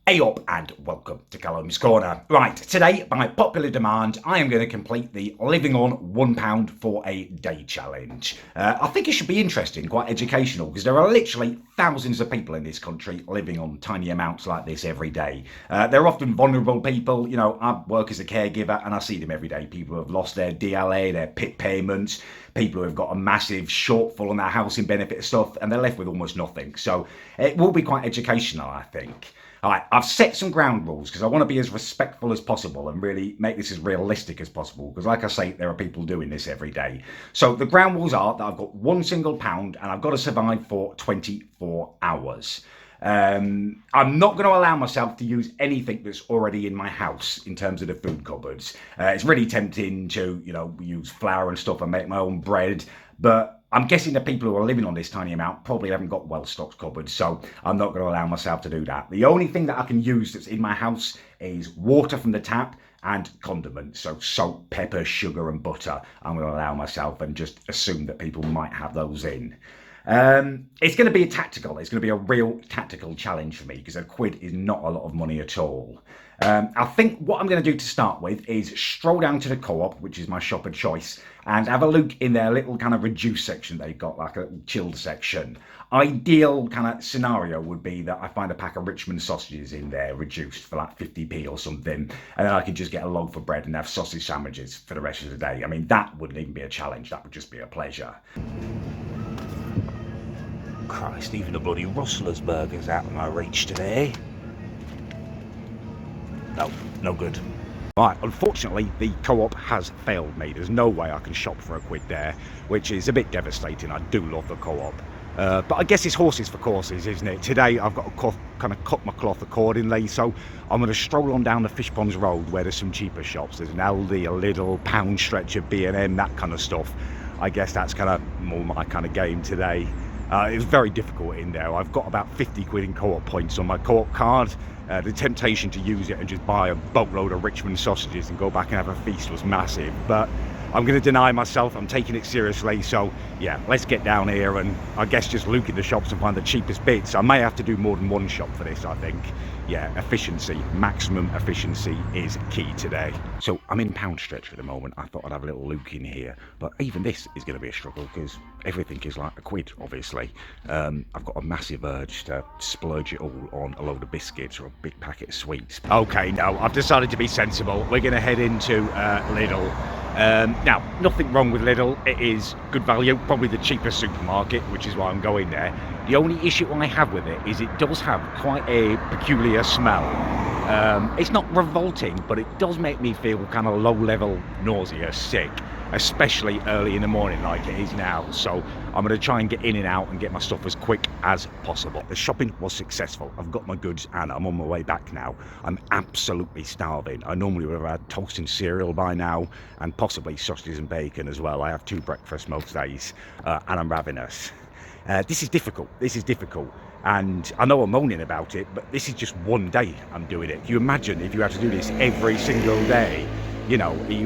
Hey up and welcome to Callums Corner. Right, today, by popular demand, I am going to complete the living on £1 for a day challenge. I think it should be interesting, quite educational, because there are literally thousands of people in this country living on tiny amounts like this every day. They're often vulnerable people. I work as a caregiver and I see them every day. People who have lost their DLA, their PIP payments, people who have got a massive shortfall on their housing benefit stuff, and they're left with almost nothing. So it will be quite educational, I think. All right, I've set some ground rules because I want to be as respectful as possible and really make this as realistic as possible. Because like I say, there are people doing this every day. So the ground rules are that I've got £1 and I've got to survive for 24 hours. I'm not going to allow myself to use anything that's already in my house in terms of the food cupboards. It's really tempting to, use flour and stuff and make my own bread, but I'm guessing the people who are living on this tiny amount probably haven't got well-stocked cupboards, so I'm not going to allow myself to do that. The only thing that I can use that's in my house is water from the tap and condiments, so salt, pepper, sugar and butter. I'm going to allow myself and just assume that people might have those in. It's going to be it's going to be a real tactical challenge for me because £1 is not a lot of money at all. I think what I'm going to do to start with is stroll down to the Co-op, which is my shop of choice, and have a look in their little kind of reduced section. They've got like a chilled section. Ideal kind of scenario would be that I find a pack of Richmond sausages in there reduced for like 50p or something, and then I can just get a loaf of bread and have sausage sandwiches for the rest of the day. I mean, that wouldn't even be a challenge. That would just be a pleasure. Christ, even the bloody Rustler's burger's out of my reach today. No good. Right, unfortunately, the Co-op has failed me. There's no way I can shop for £1 there, which is a bit devastating. I do love the Co-op. But I guess it's horses for courses, isn't it? Today, I've got to kind of cut my cloth accordingly, so I'm going to stroll on down the Fish Ponds Road where there's some cheaper shops. There's an Aldi, a Lidl, pound stretcher, B&M, that kind of stuff. I guess that's kind of more my kind of game today. It's very difficult in there. I've got about £50 in Co-op points on my Co-op card. The temptation to use it and just buy a boatload of Richmond sausages and go back and have a feast was massive, but I'm going to deny myself. I'm taking it seriously, so yeah, let's get down here and I guess just look in the shops and find the cheapest bits. I may have to do more than one shop for this, I think. Yeah, efficiency, maximum efficiency is key today. So I'm in pound stretch at the moment. I thought I'd have a little look in here, but even this is going to be a struggle because everything is like £1, obviously. I've got a massive urge to splurge it all on a load of biscuits or a big packet of sweets. Okay, no, I've decided to be sensible. We're going to head into Lidl. Now, nothing wrong with Lidl. It is good value, probably the cheapest supermarket, which is why I'm going there. The only issue I have with it is it does have quite a peculiar smell. It's not revolting, but it does make me feel kind of low-level nausea, sick, especially early in the morning like it is now. So I'm going to try and get in and out and get my stuff as quick as possible. The shopping was successful. I've got my goods and I'm on my way back now. I'm absolutely starving. I normally would have had toast and cereal by now and possibly sausages and bacon as well. I have 2 breakfasts most days and I'm ravenous. This is difficult. And I know I'm moaning about it, but this is just one day I'm doing it. Can you imagine if you had to do this every single day? You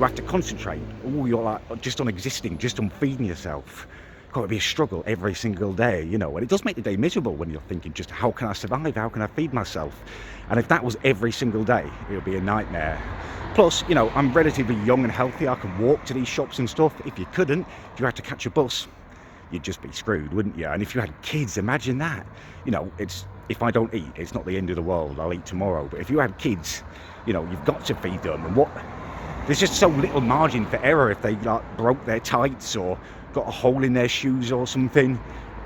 have to concentrate. Oh, you're like just on existing, just on feeding yourself. Got to be a struggle every single day, and it does make the day miserable when you're thinking just how can I survive? How can I feed myself? And if that was every single day, it would be a nightmare. Plus, I'm relatively young and healthy. I can walk to these shops and stuff. If you couldn't, if you had to catch a bus, you'd just be screwed, wouldn't you? And if you had kids, imagine that. If I don't eat, it's not the end of the world. I'll eat tomorrow. But if you had kids, you've got to feed them. And there's just so little margin for error. If they broke their tights or got a hole in their shoes or something,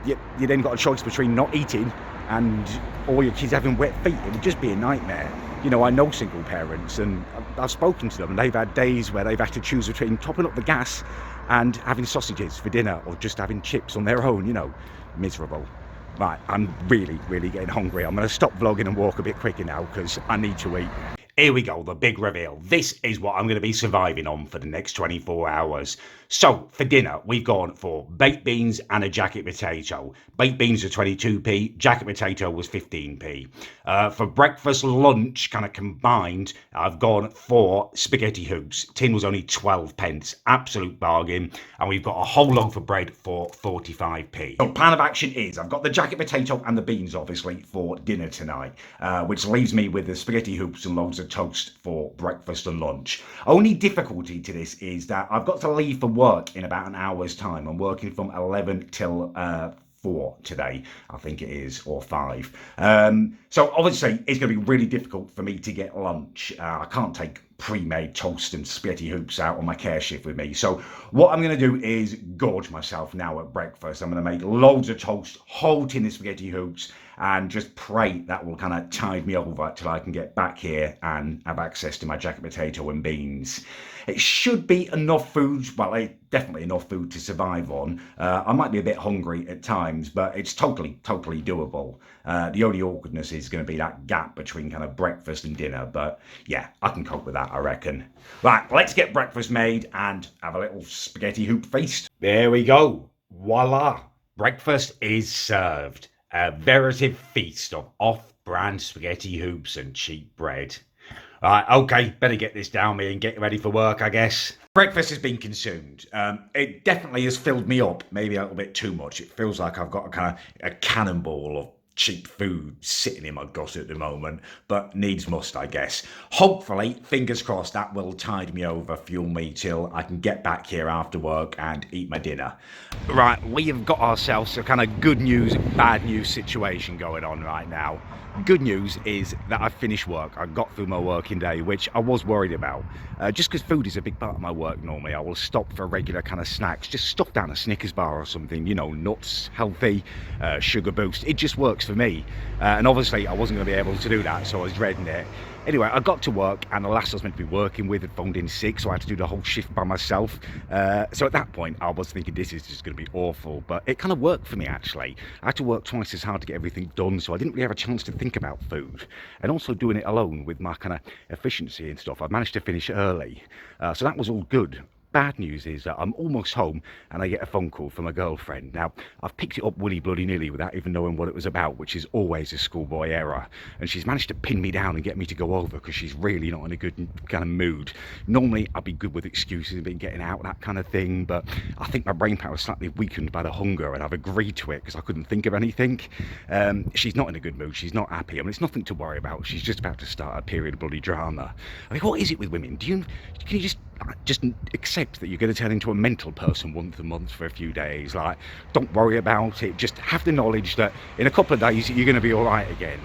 you then got a choice between not eating and all your kids having wet feet. It would just be a nightmare. I know single parents and I've spoken to them and they've had days where they've had to choose between topping up the gas and having sausages for dinner or just having chips on their own, miserable. Right, I'm really, really getting hungry. I'm going to stop vlogging and walk a bit quicker now because I need to eat. Here we go, the big reveal. This is what I'm going to be surviving on for the next 24 hours. So, for dinner, we've gone for baked beans and a jacket potato. Baked beans are 22p, jacket potato was 15p. For breakfast, lunch, kind of combined, I've gone for spaghetti hoops. Tin was only 12 pence, absolute bargain. And we've got a whole log for bread for 45p. So, plan of action is, I've got the jacket potato and the beans, obviously, for dinner tonight, which leaves me with the spaghetti hoops and loads of toast for breakfast and lunch. Only difficulty to this is that I've got to leave for work in about an hour's time. I'm working from 11 till 4 today, I think it is, or 5. So obviously it's going to be really difficult for me to get lunch. I can't take pre-made toast and spaghetti hoops out on my care shift with me. So what I'm going to do is gorge myself now at breakfast. I'm going to make loads of toast, whole tin of spaghetti hoops, and just pray that will kind of tide me over till I can get back here and have access to my jacket potato and beans. It should be enough food, well, definitely enough food to survive on. I might be a bit hungry at times, but it's totally doable. The only awkwardness is going to be that gap between kind of breakfast and dinner, but yeah, I can cope with that, I reckon. Right, let's get breakfast made and have a little spaghetti hoop feast. There we go. Voila. Breakfast is served. A veritable feast of off-brand spaghetti hoops and cheap bread. Right, okay, better get this down me and get ready for work, I guess. Breakfast has been consumed. It definitely has filled me up, maybe a little bit too much. It feels like I've got a cannonball of cheap food sitting in my gut at the moment, but needs must, I guess. Hopefully, fingers crossed, that will tide me over, fuel me till I can get back here after work and eat my dinner. Right, we have got ourselves a kind of good news, bad news situation going on right now. Good news is that I've finished work. I got through my working day, which I was worried about. Just because food is a big part of my work normally, I will stop for regular kind of snacks, just stuff down a Snickers bar or something, you know, nuts, healthy, sugar boost. It just works for me. And obviously I wasn't going to be able to do that, so I was dreading it. Anyway, I got to work and the lass I was meant to be working with had phoned in sick, so I had to do the whole shift by myself. So at that point, I was thinking this is just going to be awful, but it kind of worked for me actually. I had to work twice as hard to get everything done, so I didn't really have a chance to think about food. And also doing it alone with my kind of efficiency and stuff, I managed to finish early. So that was all good. Bad news is that I'm almost home and I get a phone call from a girlfriend. Now, I've picked it up willy-bloody-nilly without even knowing what it was about, which is always a schoolboy error. And she's managed to pin me down and get me to go over because she's really not in a good kind of mood. Normally, I'd be good with excuses and getting out, that kind of thing, but I think my brain power is slightly weakened by the hunger and I've agreed to it because I couldn't think of anything. She's not in a good mood. She's not happy. I mean, it's nothing to worry about. She's just about to start a period of bloody drama. I mean, what is it with women? Can you just accept that you're going to turn into a mental person once a month for a few days? Like, don't worry about it, just have the knowledge that in a couple of days you're going to be all right again.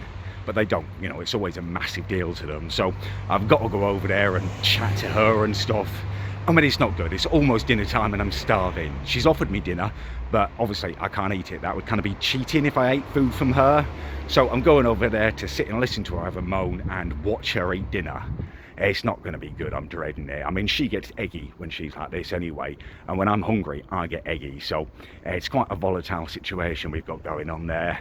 But they don't, you know, it's always a massive deal to them. So I've got to go over there and chat to her and stuff. I mean, it's not good. It's almost dinner time and I'm starving. She's offered me dinner, but obviously I can't eat it. That would kind of be cheating if I ate food from her. So I'm going over there to sit and listen to her have a moan and watch her eat dinner. It's not going to be good. I'm dreading it. I mean, she gets eggy when she's like this anyway, and when I'm hungry I get eggy, so it's quite a volatile situation we've got going on there.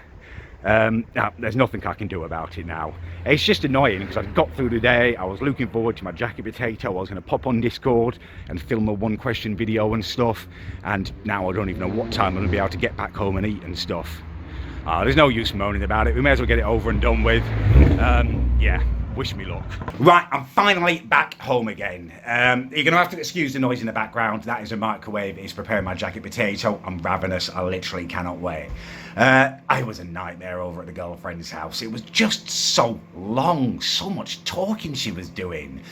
Now, there's nothing I can do about it now. It's just annoying because I got through the day, I was looking forward to my jacket potato, I was going to pop on Discord and film a one question video and stuff, and now I don't even know what time I'm going to be able to get back home and eat and stuff. There's no use moaning about it. We may as well get it over and done with. Yeah. Wish me luck. Right, I'm finally back home again. You're going to have to excuse the noise in the background. That is a microwave. It's preparing my jacket potato. I'm ravenous. I literally cannot wait. I was a nightmare over at the girlfriend's house. It was just so long, so much talking she was doing.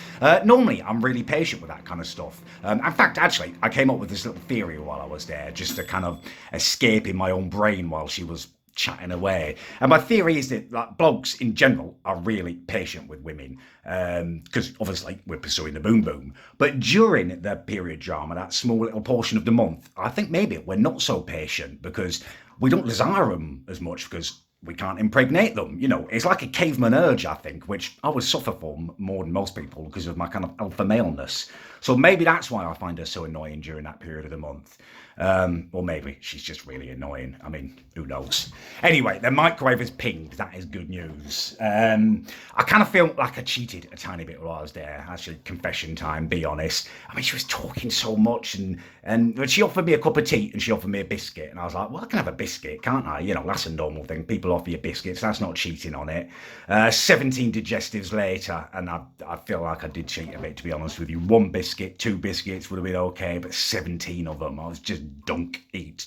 Normally, I'm really patient with that kind of stuff. In fact, actually, I came up with this little theory while I was there, just to kind of escape in my own brain while she was chatting away. And my theory is that like blokes in general are really patient with women because obviously we're pursuing the boom boom, but during the period drama, that small little portion of the month, I think maybe we're not so patient because we don't desire them as much because we can't impregnate them. You know, it's like a caveman urge, I think, which I would suffer from more than most people because of my kind of alpha maleness. So maybe that's why I find her so annoying during that period of the month. Or maybe she's just really annoying. I mean, who knows? Anyway, the microwave has pinged. That is good news. I kind of feel like I cheated a tiny bit while I was there. Actually, confession time, be honest. I mean, she was talking so much, and she offered me a cup of tea and she offered me a biscuit. And I was like, well, I can have a biscuit, can't I? You know, that's a normal thing. People offer you biscuits. That's not cheating on it. 17 digestives later, and I feel like I did cheat a bit, to be honest with you. One biscuit, two biscuits would have been okay, but 17 of them, I was just dunk, eat,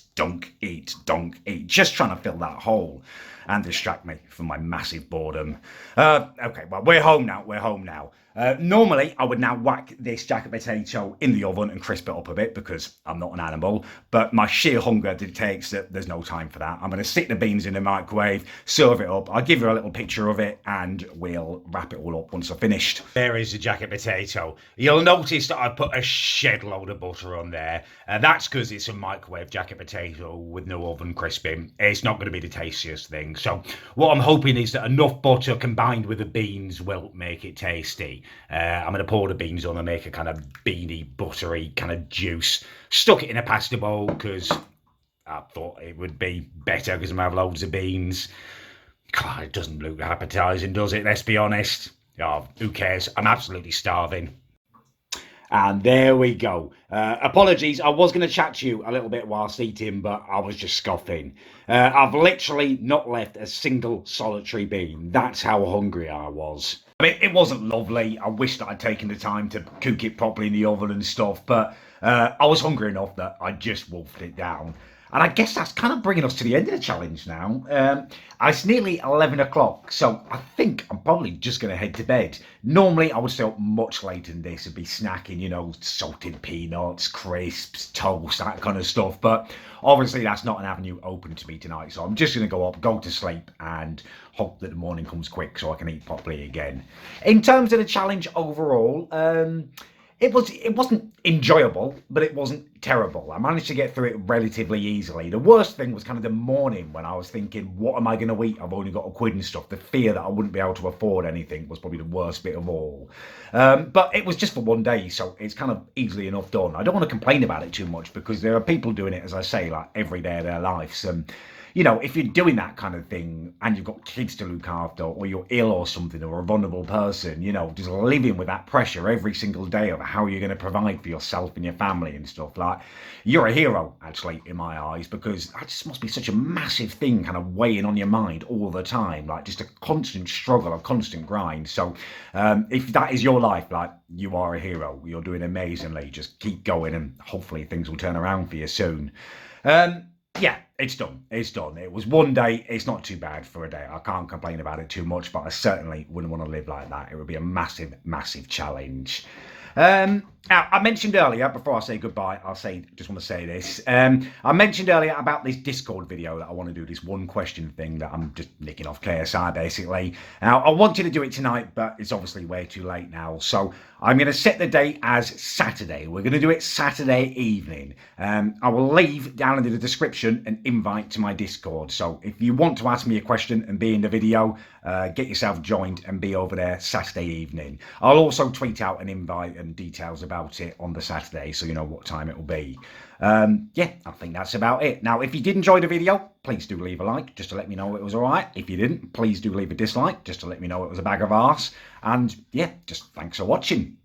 just trying to fill that hole and distract me from my massive boredom. Okay, well, we're home now. Normally, I would now whack this jacket potato in the oven and crisp it up a bit because I'm not an animal, but my sheer hunger dictates that there's no time for that. I'm going to stick the beans in the microwave, serve it up. I'll give you a little picture of it and we'll wrap it all up once I've finished. There is the jacket potato. You'll notice that I put a shed load of butter on there. That's because it's a microwave jacket potato with no oven crisping. It's not going to be the tastiest thing. So what I'm hoping is that enough butter combined with the beans will make it tasty. I'm going to pour the beans on and make a kind of beany, buttery kind of juice. Stuck it in a pasta bowl because I thought it would be better because I'm going to have loads of beans. God, it doesn't look appetising, does it? Let's be honest. Oh, who cares? I'm absolutely starving. And there we go. Apologies, I was going to chat to you a little bit whilst eating, but I was just scoffing. I've literally not left a single solitary bean. That's how hungry I was. I mean, it wasn't lovely. I wish that I'd taken the time to cook it properly in the oven and stuff, but I was hungry enough that I just wolfed it down. And I guess that's kind of bringing us to the end of the challenge now. It's nearly 11 o'clock, so I think I'm probably just going to head to bed. Normally, I would stay up much later than this and be snacking, you know, salted peanuts, crisps, toast, that kind of stuff. But obviously, that's not an avenue open to me tonight. So I'm just going to go up, go to sleep, and hope that the morning comes quick so I can eat properly again. In terms of the challenge overall, it wasn't enjoyable, but it wasn't terrible. I managed to get through it relatively easily. The worst thing was kind of the morning when I was thinking, what am I going to eat? I've only got a quid and stuff. The fear that I wouldn't be able to afford anything was probably the worst bit of all. But it was just for one day, so it's kind of easily enough done. I don't want to complain about it too much because there are people doing it, as I say, like every day of their lives. You know, if you're doing that kind of thing and you've got kids to look after or you're ill or something or a vulnerable person, you know, just living with that pressure every single day of how you're going to provide for yourself and your family and stuff, like, you're a hero, actually, in my eyes, because that just must be such a massive thing kind of weighing on your mind all the time, like just a constant struggle, a constant grind. So if that is your life, like, you are a hero. You're doing amazingly. Just keep going and hopefully things will turn around for you soon. Yeah, it's done. It's done. It was one day. It's not too bad for a day. I can't complain about it too much, but I certainly wouldn't want to live like that. It would be a massive, massive challenge. Now, I mentioned earlier, before I say goodbye, just want to say this. I mentioned earlier about this Discord video that I want to do, this one question thing that I'm just nicking off KSI, basically. Now, I wanted to do it tonight, but it's obviously way too late now. So I'm going to set the date as Saturday. We're going to do it Saturday evening. I will leave down in the description an invite to my Discord. So if you want to ask me a question and be in the video, get yourself joined and be over there Saturday evening. I'll also tweet out an invite and details about it on the Saturday so you know what time it will be. Yeah, I think that's about it. Now, if you did enjoy the video, please do leave a like just to let me know it was all right. If you didn't, please do leave a dislike just to let me know it was a bag of arse. And yeah, just thanks for watching.